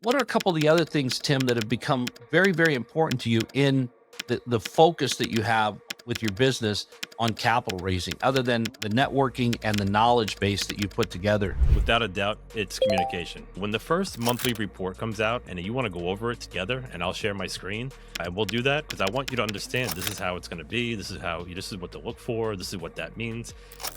What are a couple of the other things, Tim, that have become very, very important to you in the focus that you have with your business on capital raising, other than the networking and the knowledge base that you put together? Without a doubt, it's communication. When the first monthly report comes out and you want to go over it together, and I'll share my screen, I will do that because I want you to understand this is how it's going to be. This is what to look for. This is what that means.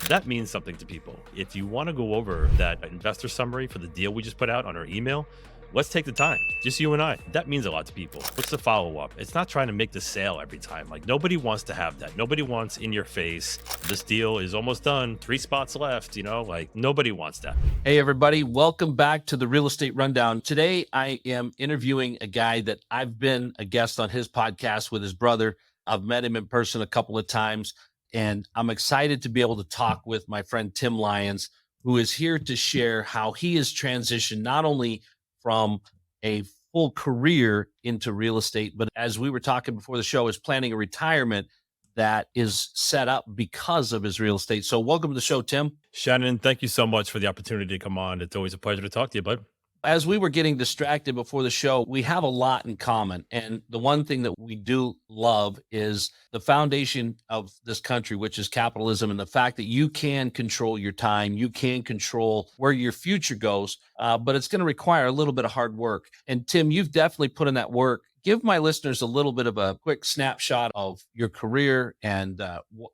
That means something to people. If you want to go over that investor summary for the deal we just put out on our email, let's take the time, just you and I. That means a lot to people. What's the follow up? It's not trying to make the sale every time. Like, nobody wants to have that. Nobody wants in your face, this deal is almost done, 3 spots left, like nobody wants that. Hey, everybody. Welcome back to the Real Estate Rundown. Today, I am interviewing a guy that I've been a guest on his podcast with his brother. I've met him in person a couple of times, and I'm excited to be able to talk with my friend Tim Lyons, who is here to share how he has transitioned not only from a full career into real estate, but as we were talking before the show, is planning a retirement that is set up because of his real estate. So welcome to the show, Tim. Shannon, thank you so much for the opportunity to come on. It's always a pleasure to talk to you, bud. As we were getting distracted before the show, we have a lot in common. And the one thing that we do love is the foundation of this country, which is capitalism, and the fact that you can control your time, you can control where your future goes, but it's going to require a little bit of hard work. And Tim, you've definitely put in that work. Give my listeners a little bit of a quick snapshot of your career and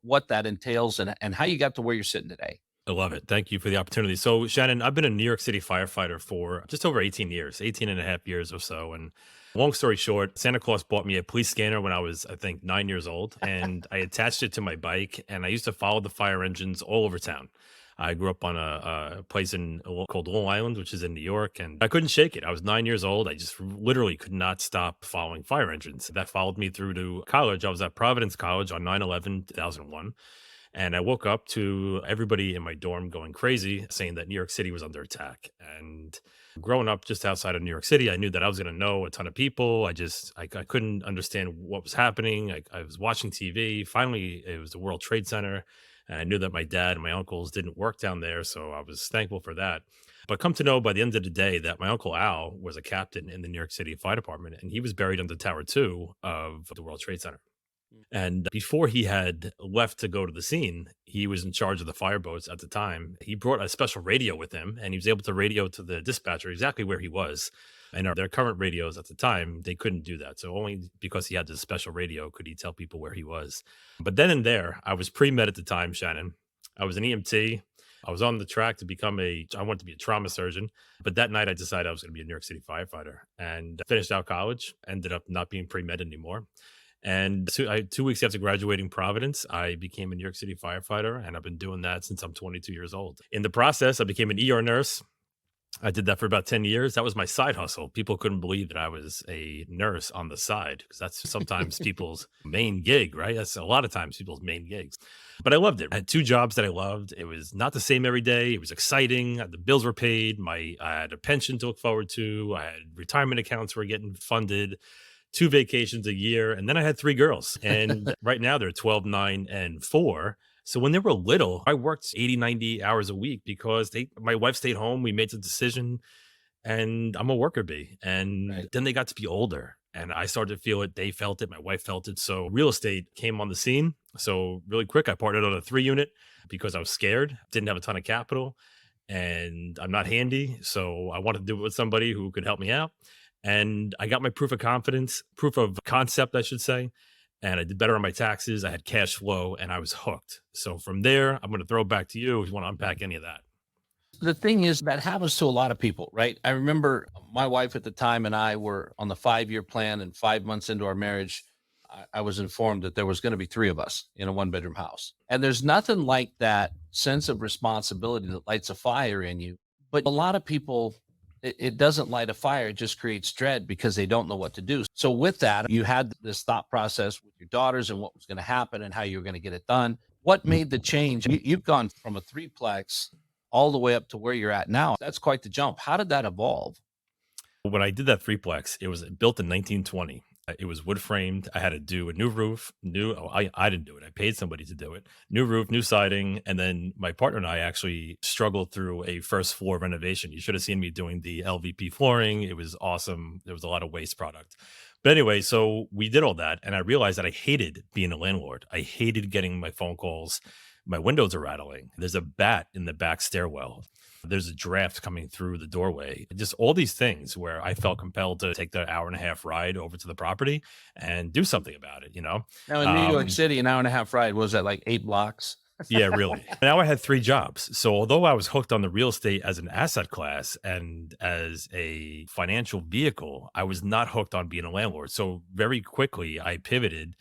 what that entails and how you got to where you're sitting today. I love it. Thank you for the opportunity. So, Shannon, I've been a New York City firefighter for just over 18 years, 18 and a half years or so. And long story short, Santa Claus bought me a police scanner when I was, I think, 9 years old. And I attached it to my bike. And I used to follow the fire engines all over town. I grew up on a place called Long Island, which is in New York. And I couldn't shake it. I was 9 years old. I just literally could not stop following fire engines. That followed me through to college. I was at Providence College on 9/11/2001. And I woke up to everybody in my dorm going crazy, saying that New York City was under attack. And growing up just outside of New York City, I knew that I was going to know a ton of people. I couldn't understand what was happening. I was watching TV. Finally, it was the World Trade Center. And I knew that my dad and my uncles didn't work down there. So I was thankful for that. But come to know by the end of the day that my uncle Al was a captain in the New York City Fire Department. And he was buried under Tower 2 of the World Trade Center. And before he had left to go to the scene, he was in charge of the fireboats at the time. He brought a special radio with him, and he was able to radio to the dispatcher exactly where he was. And their current radios at the time, they couldn't do that. So only because he had this special radio could he tell people where he was. But then and there, I was pre-med at the time, Shannon. I was an EMT. I was on the track to I wanted to be a trauma surgeon. But that night I decided I was going to be a New York City firefighter and finished out college, ended up not being pre-med anymore. And 2 weeks after graduating Providence, I became a New York City firefighter, and I've been doing that since I'm 22 years old. In the process, I became an ER nurse. I did that for about 10 years. That was my side hustle. People couldn't believe that I was a nurse on the side because that's sometimes people's main gig, right? That's a lot of times people's main gigs. But I loved it. I had 2 jobs that I loved. It was not the same every day. It was exciting. The bills were paid. I had a pension to look forward to. I had retirement accounts were getting funded. 2 vacations a year. And then I had 3 girls. And right now they're 12, 9, and 4. So when they were little, I worked 80, 90 hours a week because my wife stayed home. We made the decision and I'm a worker bee. And Right. Then they got to be older and I started to feel it. They felt it. My wife felt it. So real estate came on the scene. So really quick, I partnered on a 3 unit because I was scared, didn't have a ton of capital and I'm not handy. So I wanted to do it with somebody who could help me out. And I got my proof of concept, I should say. And I did better on my taxes. I had cash flow and I was hooked. So from there, I'm going to throw it back to you if you want to unpack any of that. The thing is that happens to a lot of people, right? I remember my wife at the time and I were on the 5-year plan, and 5 months into our marriage, I was informed that there was going to be 3 of us in a 1-bedroom house. And there's nothing like that sense of responsibility that lights a fire in you. But a lot of people, it doesn't light a fire. It just creates dread because they don't know what to do. So with that, you had this thought process with your daughters and what was going to happen and how you were going to get it done. What made the change? You've gone from a 3-plex all the way up to where you're at now. That's quite the jump. How did that evolve? When I did that threeplex, it was built in 1920. It was wood framed. I had to do a new roof, I didn't do it. I paid somebody to do it. New roof, new siding. And then my partner and I actually struggled through a first floor renovation. You should have seen me doing the LVP flooring. It was awesome. There was a lot of waste product. But anyway, so we did all that. And I realized that I hated being a landlord. I hated getting my phone calls. My windows are rattling. There's a bat in the back stairwell. There's a draft coming through the doorway. Just all these things where I felt compelled to take the hour and a half ride over to the property and do something about it, you know? Now in New York City, an hour and a half ride, was that like 8 blocks? Yeah, really. Now I had 3 jobs. So although I was hooked on the real estate as an asset class and as a financial vehicle, I was not hooked on being a landlord. So very quickly I pivoted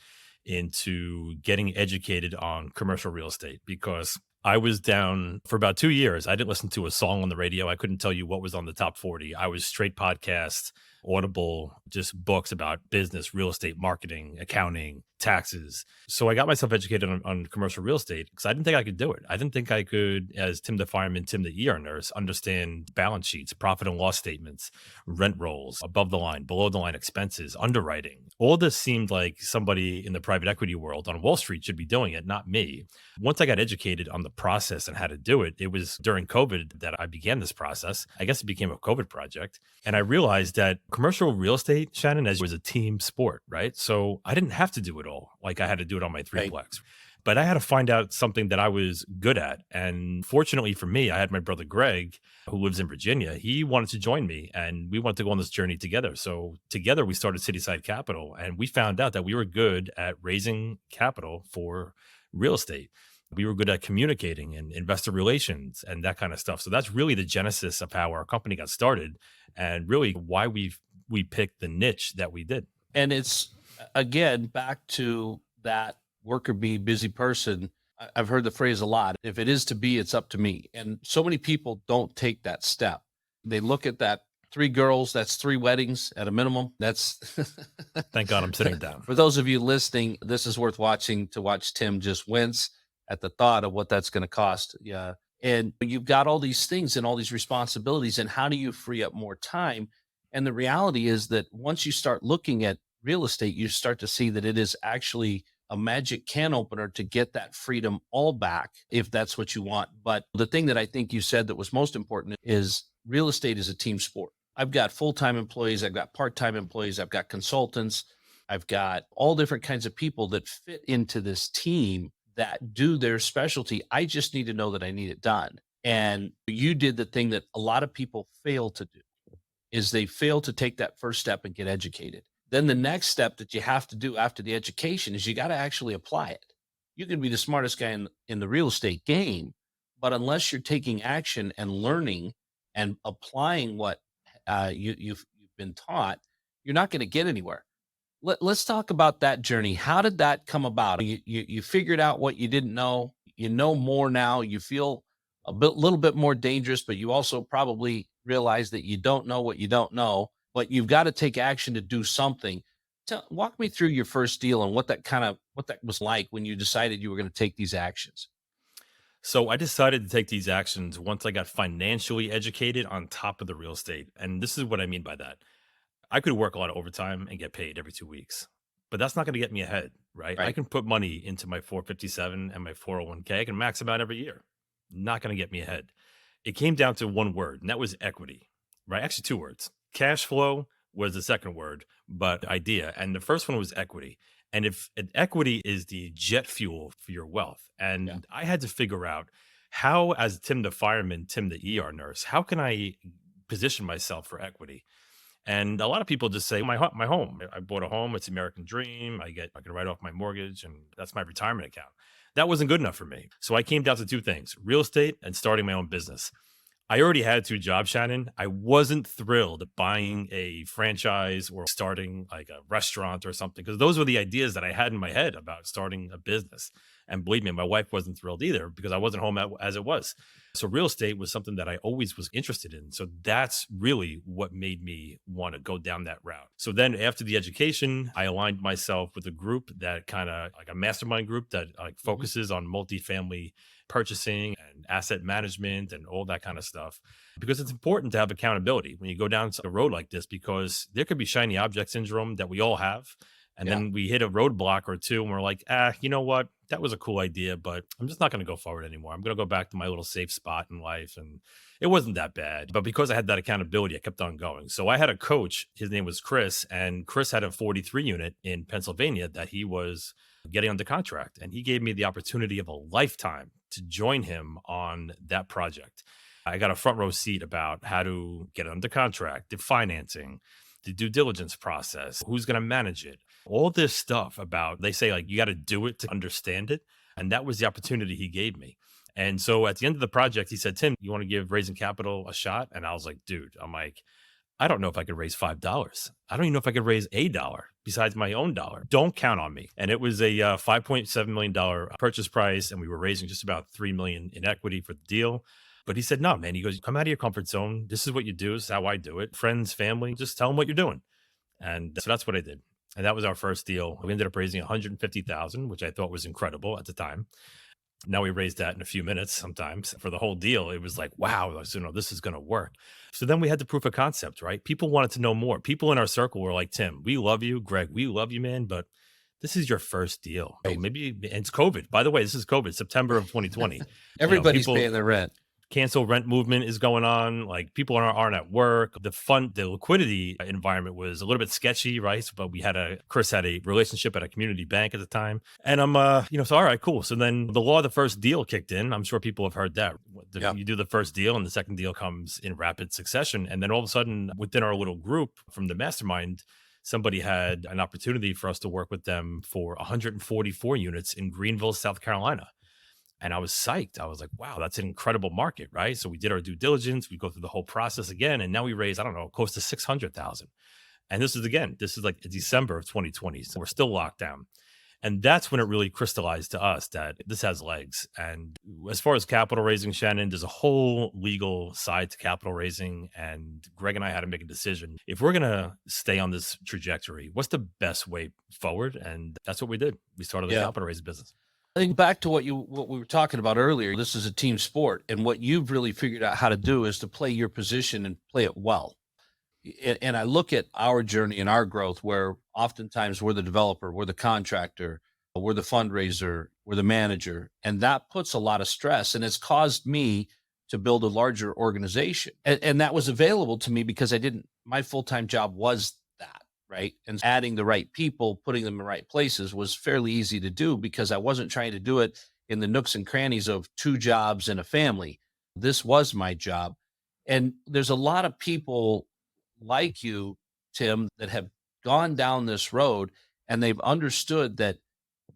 into getting educated on commercial real estate because I was down for about 2 years. I didn't listen to a song on the radio. I couldn't tell you what was on the top 40. I was straight podcasts, Audible, just books about business, real estate, marketing, accounting, taxes. So I got myself educated on commercial real estate because I didn't think I could do it. I didn't think I could, as Tim the fireman, Tim the ER nurse, understand balance sheets, profit and loss statements, rent rolls, above the line, below the line expenses, underwriting. All this seemed like somebody in the private equity world on Wall Street should be doing it, not me. Once I got educated on the process and how to do it, it was during COVID that I began this process. I guess it became a COVID project. And I realized that commercial real estate, Shannon, as was a team sport, right? So I didn't have to do it all like I had to do it on my threeplex. Right. But I had to find out something that I was good at. And fortunately for me, I had my brother Greg, who lives in Virginia. He wanted to join me and we wanted to go on this journey together. So together we started Cityside Capital and we found out that we were good at raising capital for real estate. We were good at communicating and investor relations and that kind of stuff. So that's really the genesis of how our company got started and really why we picked the niche that we did. And it's, again, back to that worker bee, busy person. I've heard the phrase a lot. If it is to be, it's up to me. And so many people don't take that step. They look at that 3 girls, that's 3 weddings at a minimum. That's Thank God I'm sitting down. for those of you listening, this is worth watching to watch Tim just wince at the thought of what that's going to cost. Yeah. And you've got all these things and all these responsibilities. And how do you free up more time? And the reality is that once you start looking at real estate, you start to see that it is actually a magic can opener to get that freedom all back if that's what you want. But the thing that I think you said that was most important is real estate is a team sport. I've got full-time employees, I've got part-time employees, I've got consultants, I've got all different kinds of people that fit into this team that do their specialty. I just need to know that I need it done. And you did the thing that a lot of people fail to do is they fail to take that first step and get educated. Then the next step that you have to do after the education is you got to actually apply it. You can be the smartest guy in the real estate game, but unless you're taking action and learning and applying what you've been taught, you're not going to get anywhere. Let's talk about that journey. How did that come about? You figured out what you didn't know. You know more now. You feel little bit more dangerous, but you also probably realize that you don't know what you don't know, but you've got to take action to do something. Walk me through your first deal and what that was like when you decided you were going to take these actions. So I decided to take these actions once I got financially educated on top of the real estate. And this is what I mean by that. I could work a lot of overtime and get paid every 2 weeks, but that's not going to get me ahead, right? I Right. can put money into my 457 and my 401k. I can max them out every year. Not going to get me ahead. It came down to one word, and that was equity, right? Actually, 2 words. Cash flow was the second word, but idea. And the first one was equity. And if equity is the jet fuel for your wealth, and Yeah. I had to figure out how, as Tim the fireman, Tim the ER nurse, how can I position myself for equity? And a lot of people just say, my home. I bought a home. It's American dream. I can write off my mortgage, and that's my retirement account. That wasn't good enough for me. So I came down to 2 things: real estate and starting my own business. I already had 2 jobs, Shannon. I wasn't thrilled buying a franchise or starting like a restaurant or something, because those were the ideas that I had in my head about starting a business. And believe me, my wife wasn't thrilled either because I wasn't home as it was. So real estate was something that I always was interested in. So that's really what made me want to go down that route. So then after the education, I aligned myself with a group that kind of like a mastermind group that like Mhm. focuses on multifamily purchasing and asset management and all that kind of stuff. Because it's important to have accountability when you go down a road like this, because there could be shiny object syndrome that we all have. And Yeah. then we hit a roadblock or two and we're like, you know what? That was a cool idea, but I'm just not going to go forward anymore. I'm going to go back to my little safe spot in life. And it wasn't that bad. But because I had that accountability, I kept on going. So I had a coach. His name was Chris. And Chris had a 43 unit in Pennsylvania that he was getting under contract. And he gave me the opportunity of a lifetime to join him on that project. I got a front row seat about how to get it under contract, the financing, the due diligence process, who's going to manage it, all this stuff about, they say like, you got to do it to understand it. And that was the opportunity he gave me. And so at the end of the project, he said, Tim, you want to give raising capital a shot? And I was like, dude, I'm like, I don't know if I could raise $5. I don't even know if I could raise $1 besides my own dollar. Don't count on me. And it was a $5.7 million purchase price. And we were raising just about $3 million in equity for the deal. But he said, no, man, he goes, come out of your comfort zone. This is what you do. This is how I do it. Friends, family, just tell them what you're doing. And so that's what I did. And that was our first deal. We ended up raising $150,000, which I thought was incredible at the time. Now we raised that in a few minutes sometimes for the whole deal. It was like, wow, so, this is going to work. So then we had the proof of concept, right? People wanted to know more. People in our circle were like, Tim, we love you. Greg, we love you, man. But this is your first deal. So maybe, and it's COVID. By the way, this is COVID, September of 2020. Everybody's paying their rent. Cancel rent movement is going on. Like people aren't at work. The liquidity environment was a little bit sketchy, right? But Chris had a relationship at a community bank at the time. And I'm, so all right, cool. So then the law of the first deal kicked in. I'm sure people have heard that. You do the first deal and the second deal comes in rapid succession. And then all of a sudden within our little group from the mastermind, somebody had an opportunity for us to work with them for 144 units in Greenville, South Carolina. And I was psyched. I was like, wow, that's an incredible market, right? So we did our due diligence. We go through the whole process again. And now we raised, I don't know, close to 600,000. And this is like December of 2020. So we're still locked down. And that's when it really crystallized to us that this has legs. And as far as capital raising, Shannon, there's a whole legal side to capital raising. And Greg and I had to make a decision. If we're going to stay on this trajectory, what's the best way forward? And that's what we did. We started the capital raising business. I think back to what we were talking about earlier. This is a team sport, and what you've really figured out how to do is to play your position and play it well. And I look at our journey and our growth, where oftentimes we're the developer, we're the contractor, we're the fundraiser, we're the manager, and that puts a lot of stress. And it's caused me to build a larger organization, and that was available to me because my full-time job was that. Right. And adding the right people, putting them in the right places was fairly easy to do because I wasn't trying to do it in the nooks and crannies of 2 jobs and a family. This was my job. And there's a lot of people like you, Tim, that have gone down this road and they've understood that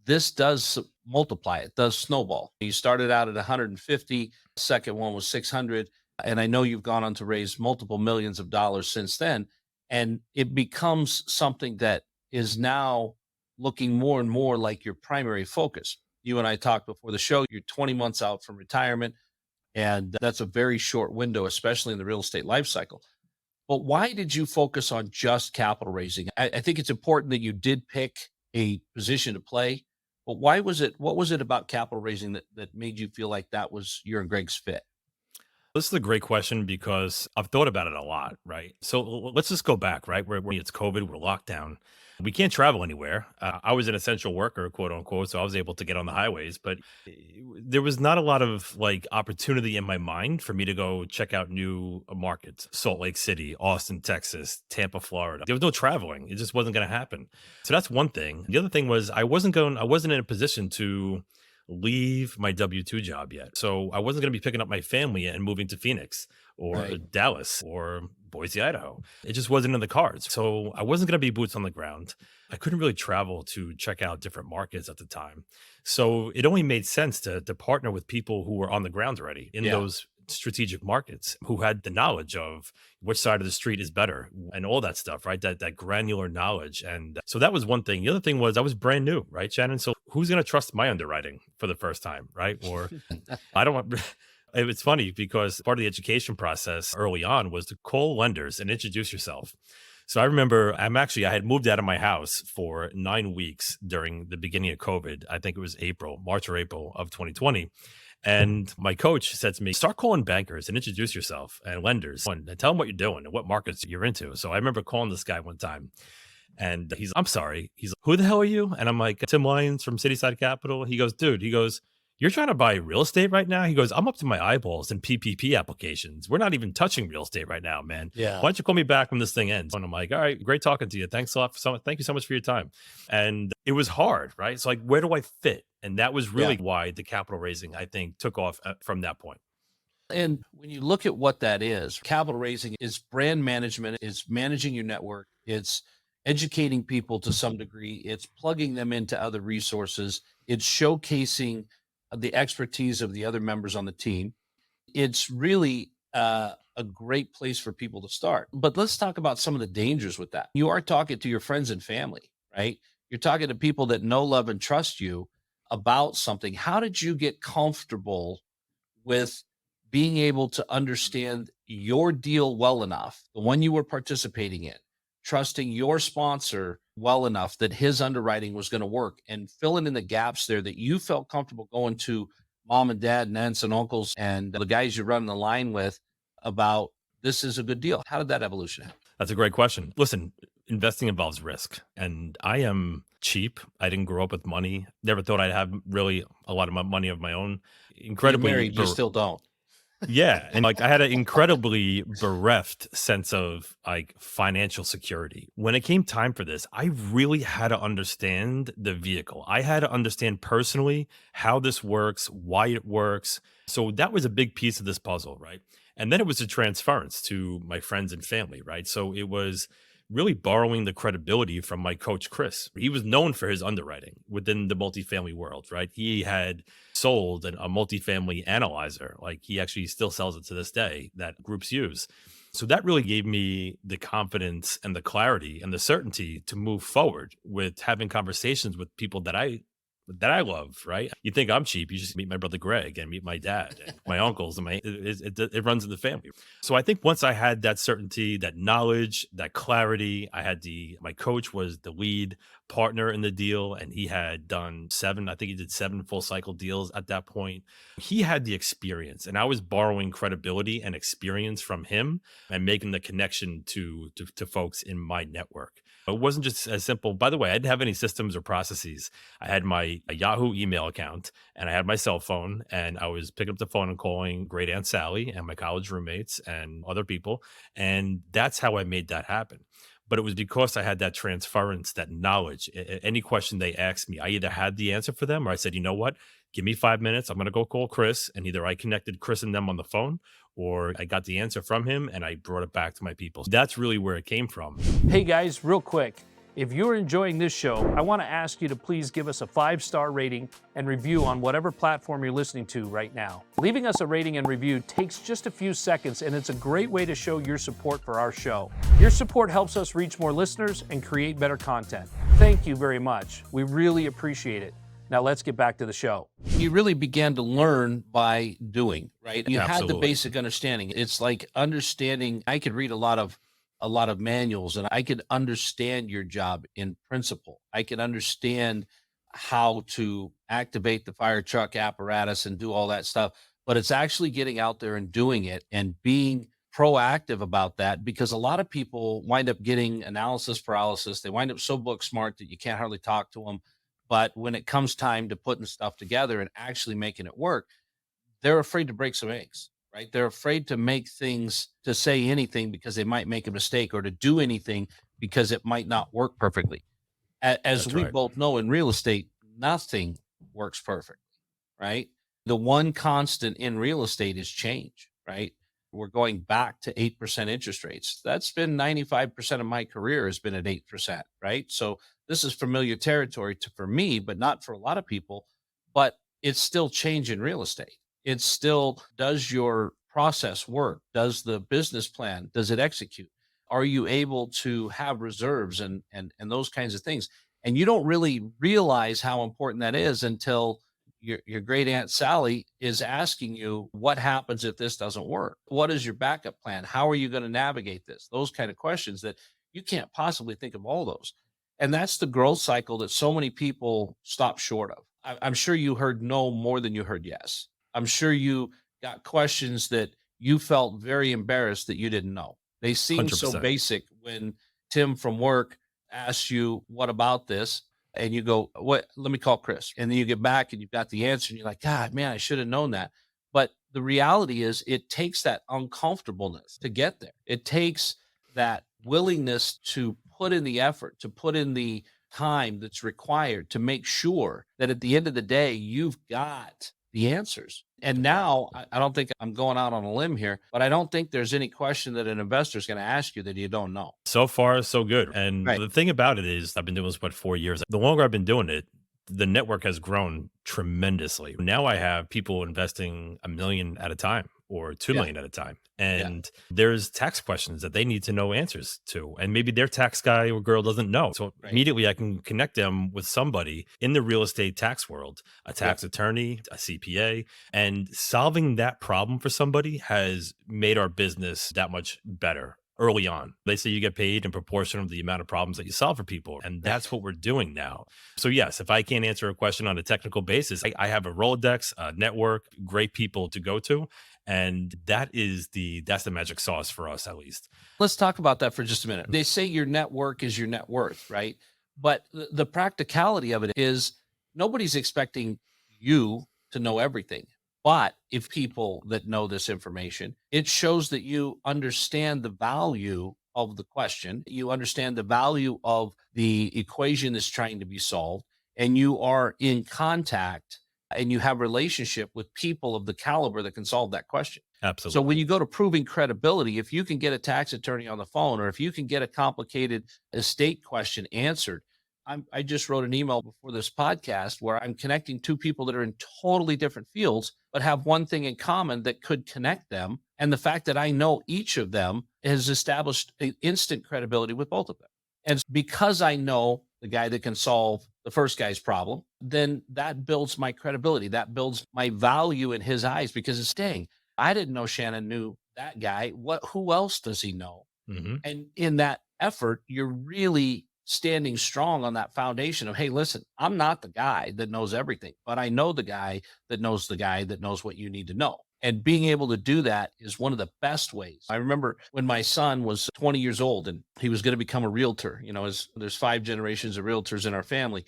this does multiply. It does snowball. You started out at 150, second one was 600. And I know you've gone on to raise multiple millions of dollars since then. And it becomes something that is now looking more and more like your primary focus. You and I talked before the show, you're 20 months out from retirement, and that's a very short window, especially in the real estate life cycle. But why did you focus on just capital raising? I think it's important that you did pick a position to play, but what was it about capital raising that made you feel like that was your and Greg's fit? This is a great question because I've thought about it a lot, right? So let's just go back, right? Where it's COVID, we're locked down. We can't travel anywhere. I was an essential worker, quote unquote, so I was able to get on the highways, but there was not a lot of like opportunity in my mind for me to go check out new markets. Salt Lake City, Austin, Texas, Tampa, Florida. There was no traveling. It just wasn't going to happen. So that's one thing. The other thing was I wasn't in a position to leave my W-2 job yet. So I wasn't going to be picking up my family and moving to Phoenix or Dallas or Boise, Idaho. It just wasn't in the cards. So I wasn't going to be boots on the ground. I couldn't really travel to check out different markets at the time. So it only made sense to partner with people who were on the ground already in those strategic markets, who had the knowledge of which side of the street is better and all that stuff, right? That granular knowledge. And so that was one thing. The other thing was I was brand new, right, Shannon? So who's going to trust my underwriting for the first time, right? Or I don't want... It's funny because part of the education process early on was to call lenders and introduce yourself. So I remember I had moved out of my house for 9 weeks during the beginning of COVID. I think it was March or April of 2020. And my coach said to me, start calling bankers and introduce yourself and lenders and tell them what you're doing and what markets you're into. So I remember calling this guy one time and he's, I'm sorry. He's like, who the hell are you? And I'm like, Tim Lyons from Cityside Capital. He goes, dude, he goes, you're trying to buy real estate right now? He goes, I'm up to my eyeballs in PPP applications. We're not even touching real estate right now, man. Yeah. Why don't you call me back when this thing ends? And I'm like, all right, great talking to you. Thanks a lot thank you so much for your time. And it was hard, right? It's like, where do I fit? And that was really why the capital raising, I think, took off from that point. And when you look at what that is, capital raising is brand management, it's managing your network, it's educating people to some degree, it's plugging them into other resources, it's showcasing the expertise of the other members on the team. It's really a great place for people to start. But let's talk about some of the dangers with that. You are talking to your friends and family, right? You're talking to people that know, love, and trust you about something. How did you get comfortable with being able to understand your deal well enough, the one you were participating in, trusting your sponsor well enough that his underwriting was going to work, and filling in the gaps there that you felt comfortable going to mom and dad and aunts and uncles and the guys you run the line with about this is a good deal? How did that evolution happen? That's a great question. Listen, investing involves risk, and I am cheap. I didn't grow up with money. Never thought I'd have really a lot of money of my own. You're Incredibly, married, you still don't. yeah, and like I had an incredibly bereft sense of like financial security. When it came time for this, I really had to understand the vehicle. I had to understand personally how this works, why it works. So that was a big piece of this puzzle, right? And then it was a transference to my friends and family, right? So it was really borrowing the credibility from my coach, Chris. He was known for his underwriting within the multifamily world, right? He had sold a multifamily analyzer. Like he actually still sells it to this day that groups use. So that really gave me the confidence and the clarity and the certainty to move forward with having conversations with people that I love, right? You think I'm cheap, you just meet my brother Greg and meet my dad and my uncles, and it runs in the family. So I think once I had that certainty, that knowledge, that clarity, my coach was the lead partner in the deal, and he had done I think he did 7 full cycle deals at that point. He had the experience, and I was borrowing credibility and experience from him and making the connection to folks in my network. It wasn't just as simple. By the way, I didn't have any systems or processes. I had my Yahoo email account and I had my cell phone, and I was picking up the phone and calling great Aunt Sally and my college roommates and other people. And that's how I made that happen. But it was because I had that transference, that knowledge. Any question they asked me, I either had the answer for them or I said, you know what? Give me 5 minutes. I'm going to go call Chris. And either I connected Chris and them on the phone, or I got the answer from him and I brought it back to my people. That's really where it came from. Hey guys, real quick. If you're enjoying this show, I want to ask you to please give us a 5-star rating and review on whatever platform you're listening to right now. Leaving us a rating and review takes just a few seconds, and it's a great way to show your support for our show. Your support helps us reach more listeners and create better content. Thank you very much. We really appreciate it. Now let's get back to the show. You really began to learn by doing, right? You had the Absolutely. basic understanding. It's like understanding. I could read a lot of manuals and I could understand your job in principle. I could understand how to activate the fire truck apparatus and do all that stuff, but it's actually getting out there and doing it and being proactive about that, because a lot of people wind up getting analysis paralysis. They wind up so book smart that you can't hardly talk to them. But when it comes time to putting stuff together and actually making it work, they're afraid to break some eggs, right? They're afraid to make things, to say anything because they might make a mistake, or to do anything because it might not work perfectly. As That's we right. both know, in real estate, nothing works perfectly, right? The one constant in real estate is change, right? We're going back to 8% interest rates. That's been 95% of my career has been at 8%, right? So this is familiar territory for me, but not for a lot of people. But it's still change in real estate. It's still, does your process work? Does the business plan, does it execute? Are you able to have reserves and those kinds of things? And you don't really realize how important that is until your great Aunt Sally is asking you, what happens if this doesn't work? What is your backup plan? How are you going to navigate this? Those kind of questions that you can't possibly think of all those. And that's the growth cycle that so many people stop short of. I'm sure you heard no more than you heard yes. I'm sure you got questions that you felt very embarrassed that you didn't know. They seem so 100%. basic when Tim from work asks you, what about this? And you go, what? Let me call Chris. And then you get back and you've got the answer and you're like, God, man, I should have known that. But the reality is it takes that uncomfortableness to get there. It takes that willingness to put in the effort, to put in the time that's required to make sure that at the end of the day, you've got the answers. And now I don't think I'm going out on a limb here, but I don't think there's any question that an investor is going to ask you that you don't know. So far, so good. And Right. the thing about it is, I've been doing this, 4 years. The longer I've been doing it, the network has grown tremendously. Now I have people investing 1 million at a time or 2 million at a time. And there's tax questions that they need to know answers to. And maybe their tax guy or girl doesn't know. So Right. immediately I can connect them with somebody in the real estate tax world, a tax attorney, a CPA, and solving that problem for somebody has made our business that much better. Early on, they say you get paid in proportion of the amount of problems that you solve for people. And that's what we're doing now. So yes, if I can't answer a question on a technical basis, I have a Rolodex, a network, great people to go to. And that's the magic sauce for us, at least. Let's talk about that for just a minute. They say your network is your net worth, right? But the practicality of it is nobody's expecting you to know everything. But if people that know this information, it shows that you understand the value of the question, you understand the value of the equation that's trying to be solved, and you are in contact and you have relationship with people of the caliber that can solve that question. So Absolutely. when you go to proving credibility, if you can get a tax attorney on the phone, or if you can get a complicated estate question answered, I just wrote an email before this podcast where I'm connecting two people that are in totally different fields, but have one thing in common that could connect them. And the fact that I know each of them has established an instant credibility with both of them. And because I know the guy that can solve the first guy's problem, then that builds my credibility. That builds my value in his eyes because it's dang, I didn't know Shannon knew that guy. Who else does he know? Hmm. And in that effort, you're really standing strong on that foundation of, hey, listen, I'm not the guy that knows everything, but I know the guy that knows the guy that knows what you need to know. And being able to do that is one of the best ways. I remember when my son was 20 years old and he was going to become a realtor. You know, there's 5 generations of realtors in our family.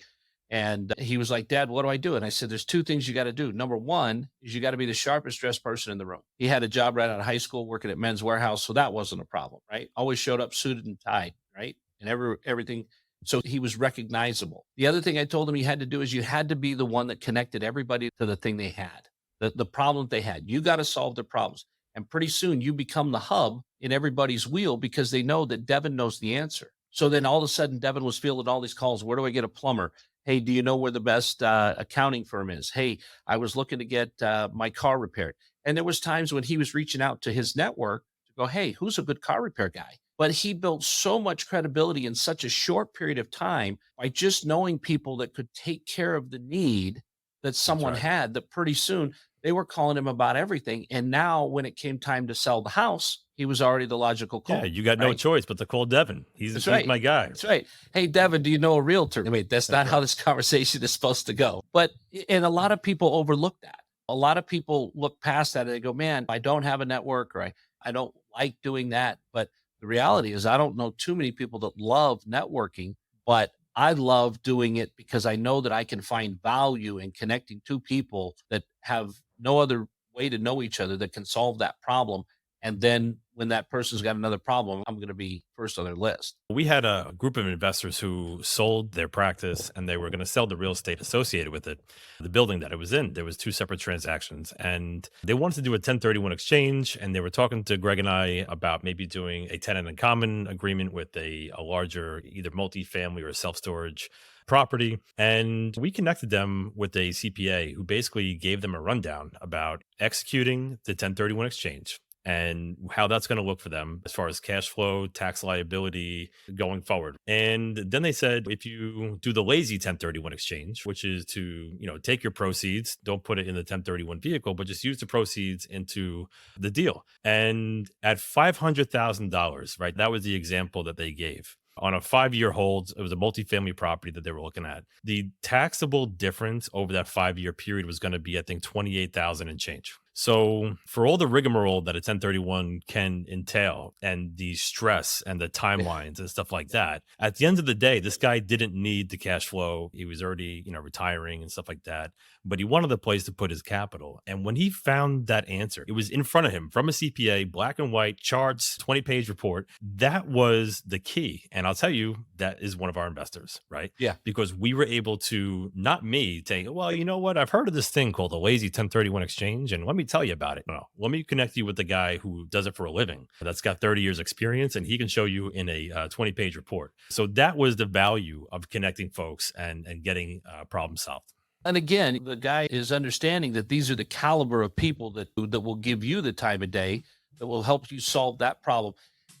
And he was like, Dad, what do I do? And I said, there's 2 things you got to do. Number 1 is you got to be the sharpest dressed person in the room. He had a job right out of high school working at Men's Warehouse. So that wasn't a problem, right? Always showed up suited and tied, right? And everything. So he was recognizable. The other thing I told him he had to do is you had to be the one that connected everybody to the thing they had, the problem they had. You got to solve their problems. And pretty soon you become the hub in everybody's wheel because they know that Devin knows the answer. So then all of a sudden, Devin was fielding all these calls. Where do I get a plumber? Hey, do you know where the best accounting firm is? Hey, I was looking to get my car repaired. And there was times when he was reaching out to his network to go, hey, who's a good car repair guy? But he built so much credibility in such a short period of time by just knowing people that could take care of the need that That's someone right. had, that pretty soon they were calling him about everything. And now when it came time to sell the house, he was already the logical Yeah, call. you got no Right? choice but to call Devin. That's He's right. my guy. That's right. Hey, Devin, do you know a realtor? Wait, that's not That's how right. this conversation is supposed to go. But, and a lot of people overlook that. A lot of people look past that and they go, man, I don't have a network, or I don't like doing that. But the reality is, I don't know too many people that love networking, but I love doing it because I know that I can find value in connecting two people that have no other way to know each other that can solve that problem. And then when that person's got another problem, I'm going to be first on their list. We had a group of investors who sold their practice and they were going to sell the real estate associated with it, the building that it was in. There was 2 separate transactions and they wanted to do a 1031 exchange. And they were talking to Greg and I about maybe doing a tenant in common agreement with a larger, either multifamily or self-storage property. And we connected them with a CPA who basically gave them a rundown about executing the 1031 exchange and how that's going to look for them as far as cash flow, tax liability going forward. And then they said, if you do the lazy 1031 exchange, which is to, take your proceeds, don't put it in the 1031 vehicle, but just use the proceeds into the deal. And at $500,000, right? That was the example that they gave. on a 5-year hold. It was a multifamily property that they were looking at. The taxable difference over that 5-year period was going to be, I think, 28,000 and change. So for all the rigmarole that a 1031 can entail and the stress and the timelines and stuff like that, at the end of the day, this guy didn't need the cash flow. He was already, retiring and stuff like that, but he wanted a place to put his capital. And when he found that answer, it was in front of him from a CPA, black and white charts, 20-page report. That was the key. And I'll tell you, that is one of our investors, right? Yeah. Because we were able to, not me saying, well, you know what? I've heard of this thing called a lazy 1031 exchange, and let me tell you about it. No, let me connect you with the guy who does it for a living, that's got 30 years experience, and he can show you in a 20-page report. So that was the value of connecting folks and getting problems solved. And again, the guy is understanding that these are the caliber of people that will give you the time of day, that will help you solve that problem.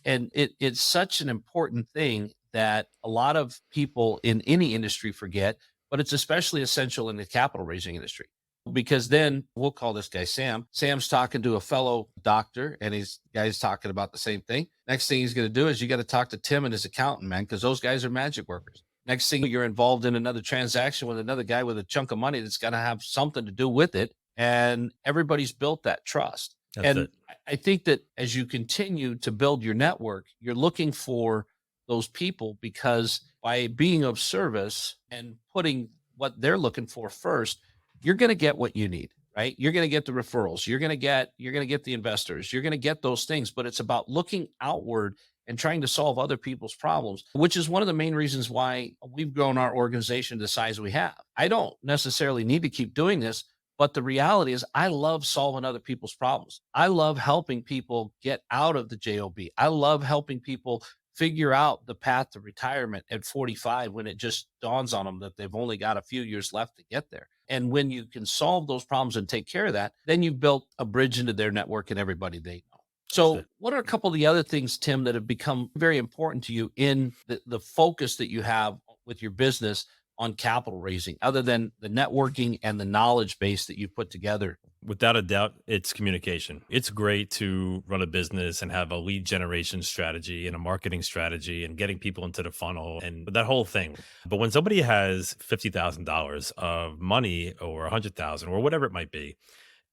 And it's such an important thing that a lot of people in any industry forget, but it's especially essential in the capital raising industry. Because then we'll call this guy Sam. Sam's talking to a fellow doctor, and guy's talking about the same thing. Next thing he's going to do is you got to talk to Tim and his accountant, man, because those guys are magic workers. Next thing, you're involved in another transaction with another guy with a chunk of money that's going to have something to do with it. And everybody's built that trust. That's it. I think that as you continue to build your network, you're looking for those people, because by being of service and putting what they're looking for first, you're going to get what you need, right? You're going to get the referrals. You're going to get the investors. You're going to get those things, but it's about looking outward and trying to solve other people's problems, which is one of the main reasons why we've grown our organization to the size we have. I don't necessarily need to keep doing this, but the reality is I love solving other people's problems. I love helping people get out of the JOB. I love helping people figure out the path to retirement at 45 when it just dawns on them that they've only got a few years left to get there. And when you can solve those problems and take care of that, then you've built a bridge into their network and everybody they know. So what are a couple of the other things, Tim, that have become very important to you in the focus that you have with your business on capital raising, other than the networking and the knowledge base that you put together? Without a doubt, it's communication. It's great to run a business and have a lead generation strategy and a marketing strategy and getting people into the funnel and that whole thing. But when somebody has $50,000 of money or $100,000 or whatever it might be,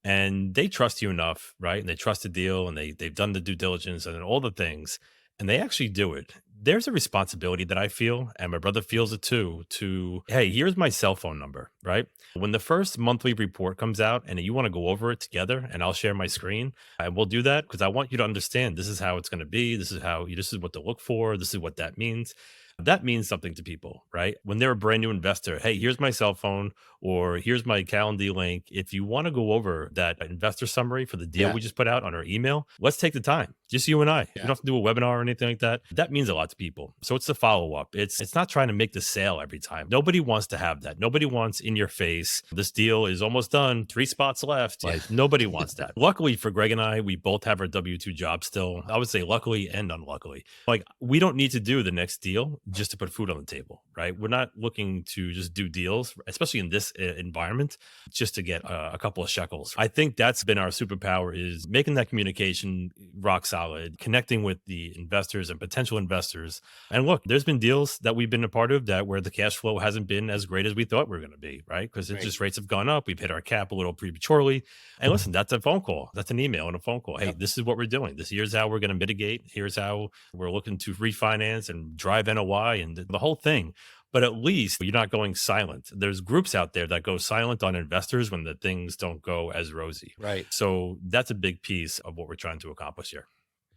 and they trust you enough, right? And they trust the deal, and they've done the due diligence and all the things, and they actually do it. There's a responsibility that I feel, and my brother feels it too, to, hey, here's my cell phone number, right? When the first monthly report comes out and you want to go over it together, and I'll share my screen, and we'll do that because I want you to understand this is how it's going to be. This is what to look for. This is what that means. That means something to people, right? When they're a brand new investor, hey, here's my cell phone, or here's my Calendly link. If you want to go over that investor summary for the deal we just put out on our email, let's take the time. Just you and I. You don't have to do a webinar or anything like that. That means a lot to people. So it's the follow-up. It's not trying to make the sale every time. Nobody wants to have that. Nobody wants in your face, this deal is almost done, 3 spots left. Like, nobody wants that. Luckily for Greg and I, we both have our W-2 jobs still. I would say luckily and unluckily. Like, we don't need to do the next deal just to put food on the table, right? We're not looking to just do deals, especially in this environment, just to get a couple of shekels. I think that's been our superpower, is making that communication rock solid, connecting with the investors and potential investors. And look, there's been deals that we've been a part of that where the cash flow hasn't been as great as we thought we were going to be, right? Because interest rates have gone up. We've hit our cap a little prematurely. And listen, that's a phone call. That's an email and a phone call. Hey, this is what we're doing. Here's how we're going to mitigate. Here's how we're looking to refinance and drive NOI and the whole thing. But at least you're not going silent. There's groups out there that go silent on investors when the things don't go as rosy. Right. So that's a big piece of what we're trying to accomplish here.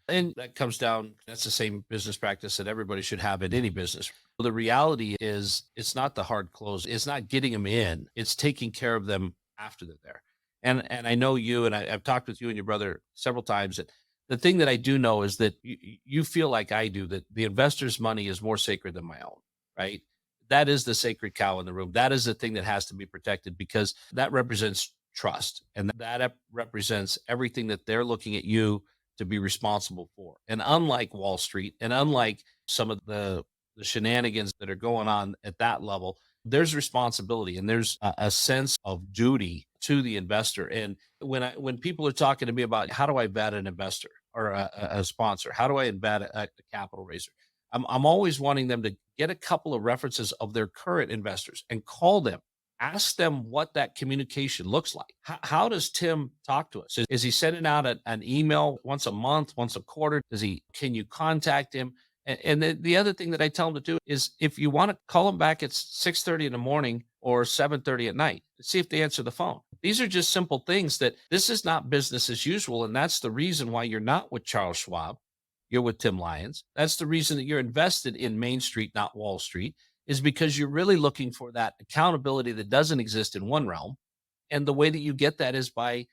And that comes down, that's the same business practice that everybody should have in any business. Well, the reality is it's not the hard close. It's not getting them in. It's taking care of them after they're there. And I know you, and I've talked with you and your brother several times, that the thing that I do know is that you feel like I do, that the investor's money is more sacred than my own, right? That is the sacred cow in the room. That is the thing that has to be protected, because that represents trust. And that represents everything that they're looking at you to be responsible for. And unlike Wall Street, and unlike some of the shenanigans that are going on at that level, there's responsibility and there's a sense of duty to the investor. And when people are talking to me about how do I vet an investor or a sponsor, how do I vet a capital raiser, I'm always wanting them to get a couple of references of their current investors and call them. Ask them what that communication looks like. How does Tim talk to us? Is he sending out an email once a month, once a quarter? Can you contact him? And the other thing that I tell them to do is if you want to call them back at 6:30 in the morning or 7:30 at night, see if they answer the phone. These are just simple things that this is not business as usual. And that's the reason why you're not with Charles Schwab. You're with Tim Lyons. That's the reason that you're invested in Main Street, not Wall Street, is because you're really looking for that accountability that doesn't exist in one realm. And the way that you get that is by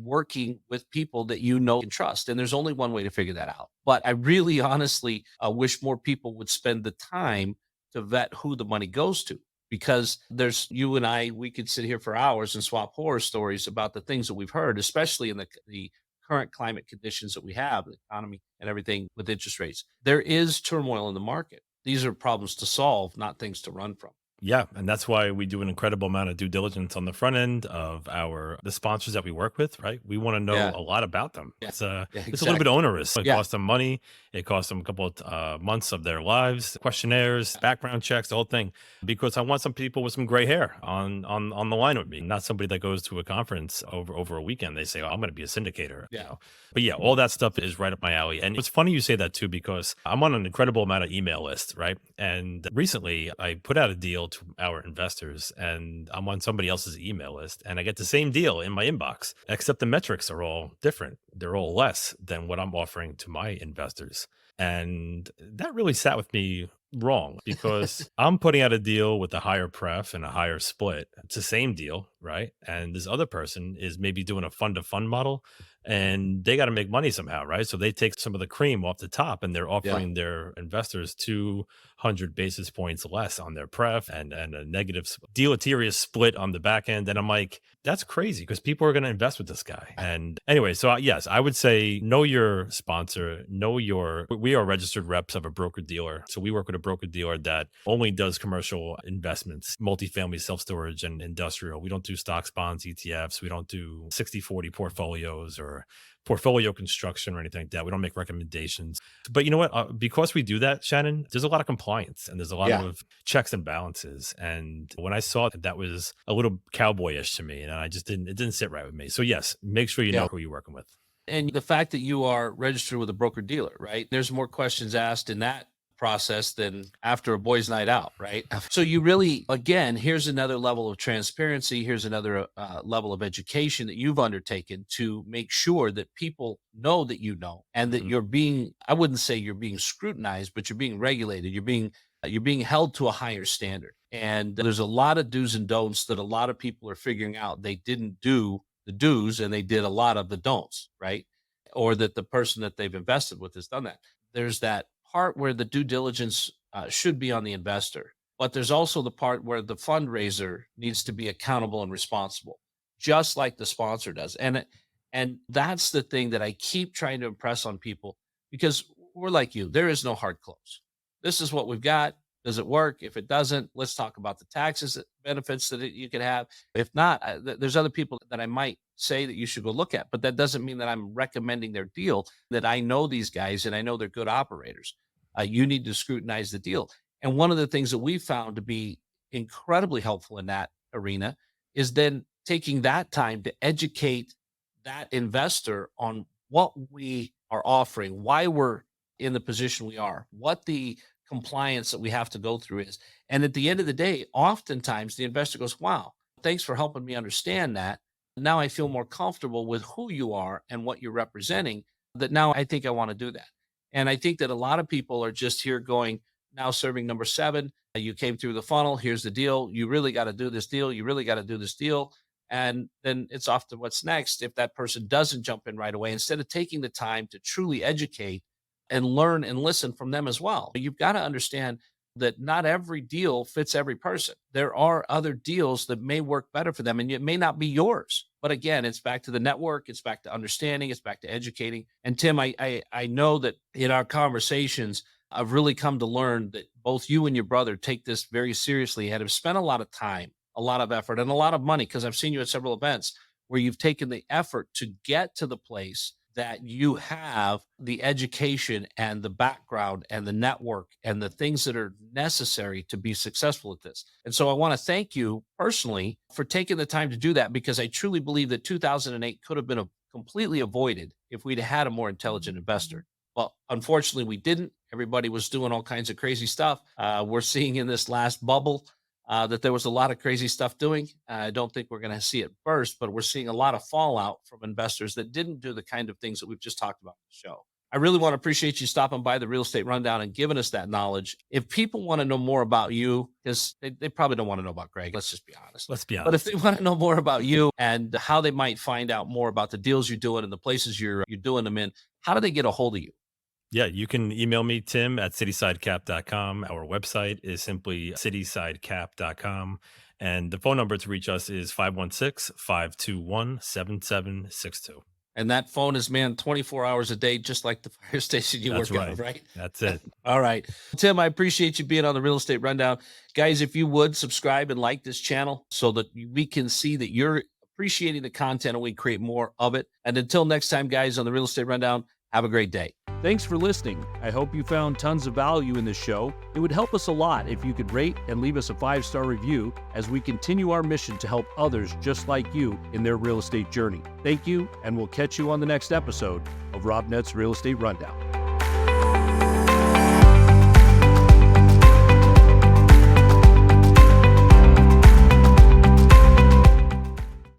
working with people that you know and trust. And there's only one way to figure that out. But I really honestly wish more people would spend the time to vet who the money goes to. Because there's you and I, we could sit here for hours and swap horror stories about the things that we've heard, especially in the current climate conditions that we have, the economy and everything with interest rates. There is turmoil in the market. These are problems to solve, not things to run from. Yeah, and that's why we do an incredible amount of due diligence on the front end of the sponsors that we work with, right? We want to know Yeah. a lot about them. Yeah. It's Yeah, it's a little bit exactly. onerous. It Yeah. costs them money. It costs them a couple of months of their lives, questionnaires, background checks, the whole thing. Because I want some people with some gray hair on the line with me, not somebody that goes to a conference over a weekend. They say, "Oh, I'm going to be a syndicator." Yeah. You know? But yeah, all that stuff is right up my alley. And it's funny you say that too, because I'm on an incredible amount of email lists, right? And recently I put out a deal to our investors and I'm on somebody else's email list and I get the same deal in my inbox, except the metrics are all different. They're all less than what I'm offering to my investors. And that really sat with me wrong because I'm putting out a deal with a higher pref and a higher split. It's the same deal, right? And this other person is maybe doing a fund to fund model and they got to make money somehow, right? So they take some of the cream off the top and they're offering their investors 200 basis points less on their pref and a negative deleterious split on the back end. And I'm like, that's crazy because people are going to invest with this guy. And anyway, so yes, I would say know your sponsor, we are registered reps of a broker dealer. So we work with a broker dealer that only does commercial investments, multifamily self-storage and industrial. We don't do stocks, bonds, ETFs. We don't do 60-40 portfolios or portfolio construction or anything like that. We don't make recommendations. But you know what? Because we do that, Shannon, there's a lot of compliance and there's a lot of checks and balances. And when I saw that was a little cowboyish to me and it didn't sit right with me. So yes, make sure you know who you're working with. And the fact that you are registered with a broker dealer, right? There's more questions asked in that process than after a boys' night out, right? So you really, again, here's another level of transparency. Here's another level of education that you've undertaken to make sure that people know that you know, and that you're being, I wouldn't say you're being scrutinized, but you're being regulated. You're being held to a higher standard. And there's a lot of do's and don'ts that a lot of people are figuring out. They didn't do the do's and they did a lot of the don'ts, right? Or that the person that they've invested with has done that. There's that part where the due diligence should be on the investor, but there's also the part where the fundraiser needs to be accountable and responsible, just like the sponsor does. And that's the thing that I keep trying to impress on people because we're like you. There is no hard close. This is what we've got. Does it work? If it doesn't, let's talk about the taxes benefits that you could have. If not, there's other people that I might say that you should go look at, but that doesn't mean that I'm recommending their deal, that I know these guys and I know they're good operators. You need to scrutinize the deal. And one of the things that we found to be incredibly helpful in that arena is then taking that time to educate that investor on what we are offering, why we're in the position we are, what the compliance that we have to go through is. And at the end of the day, oftentimes the investor goes, wow, thanks for helping me understand that. Now I feel more comfortable with who you are and what you're representing, that now I think I want to do that. And I think that a lot of people are just here going, now serving number 7. You came through the funnel. Here's the deal. You really got to do this deal. You really got to do this deal. And then it's off to what's next if that person doesn't jump in right away, instead of taking the time to truly educate and learn and listen from them as well. You've got to understand that not every deal fits every person. There are other deals that may work better for them and it may not be yours. But again, it's back to the network. It's back to understanding. It's back to educating. And Tim, I know that in our conversations, I've really come to learn that both you and your brother take this very seriously and have spent a lot of time, a lot of effort, and a lot of money, because I've seen you at several events where you've taken the effort to get to the place that you have the education and the background and the network and the things that are necessary to be successful at this. And so I want to thank you personally for taking the time to do that, because I truly believe that 2008 could have been completely avoided if we'd had a more intelligent investor. Well, unfortunately, we didn't. Everybody was doing all kinds of crazy stuff. We're seeing in this last bubble that there was a lot of crazy stuff doing. I don't think we're going to see it burst, but we're seeing a lot of fallout from investors that didn't do the kind of things that we've just talked about in the show. I really want to appreciate you stopping by the Real Estate Rundown and giving us that knowledge. If people want to know more about you, because they probably don't want to know about Greg, let's just be honest. Let's be honest. But if they want to know more about you and how they might find out more about the deals you're doing and the places you're doing them in, how do they get a hold of you? Yeah, you can email me, Tim, at citysidecap.com. Our website is simply citysidecap.com. And the phone number to reach us is 516-521-7762. And that phone is manned 24 hours a day, just like the fire station you That's work right. at, right? That's it. All right. Tim, I appreciate you being on the Real Estate Rundown. Guys, if you would subscribe and like this channel so that we can see that you're appreciating the content and we create more of it. And until next time, guys, on the Real Estate Rundown, have a great day. Thanks for listening. I hope you found tons of value in this show. It would help us a lot if you could rate and leave us a 5-star review as we continue our mission to help others just like you in their real estate journey. Thank you, and we'll catch you on the next episode of Robnett's Real Estate Rundown.